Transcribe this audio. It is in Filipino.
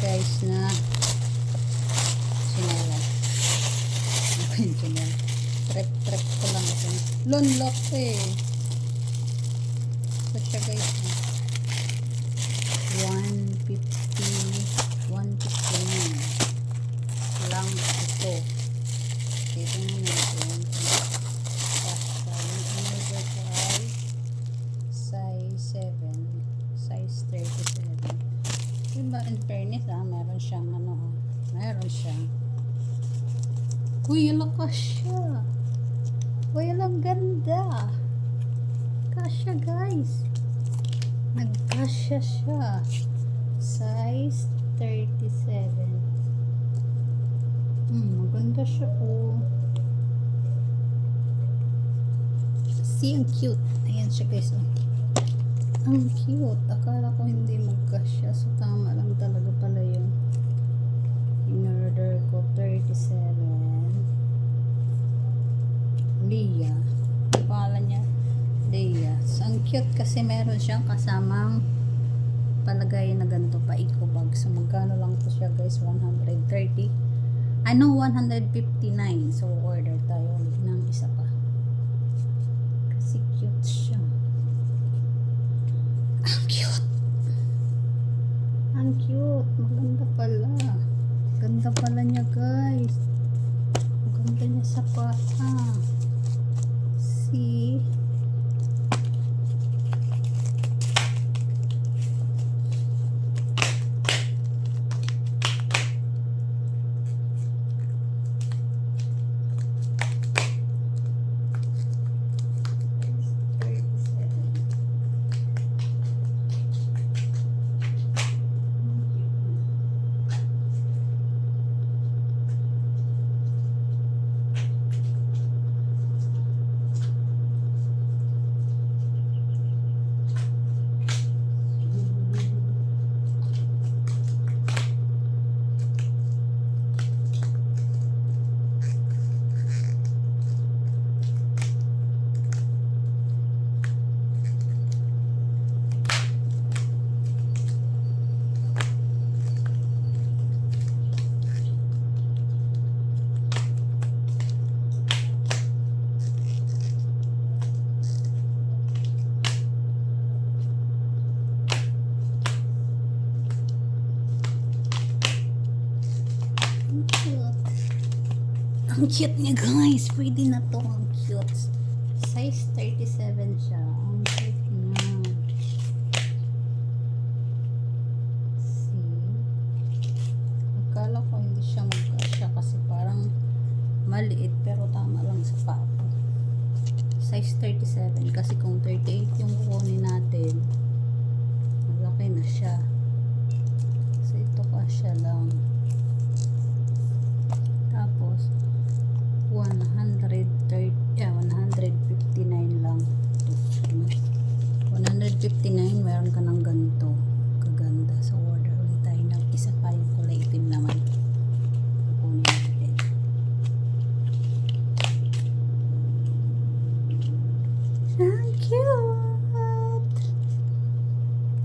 guys na chinelas. Ako yung chinelas. Trek ko lang ito. Lunlock eh. So siya guys. 150 lang ito. Dito na natin. Basta yung umorder ko ay size 7. Size 37. Diba, in fairness meron siyang meron siyang uy, lakas siya. Uy, ang ganda. Kasya guys. Nagkasya siya. Size 37. Maganda siya See, ang cute. Ayan siya guys Ang cute. Akala ko hindi magkasya. So, tama lang talaga pala yun. In-order ko 37. Leah. Ang pangalan niya, Leah. So, ang cute kasi meron siyang kasamang palagay na ganito pa eco bag. So, magkano lang to siya guys? 130. 159. So, order tayo ulit ng isa pa. Kasi cute siya. Ang cute. Ang cute. Maganda pala. Ganda pala niya guys. Maganda niya sa paa. See? Ang cute niya guys. Pwede na to. Ang cute. Size 37 siya. Ang cute niya. See? Akala ko hindi siya magkasya kasi parang maliit pero tama lang sa paa. Size 37 kasi kung 38 yung kukunin natin malaki na siya. So ito kasya lang.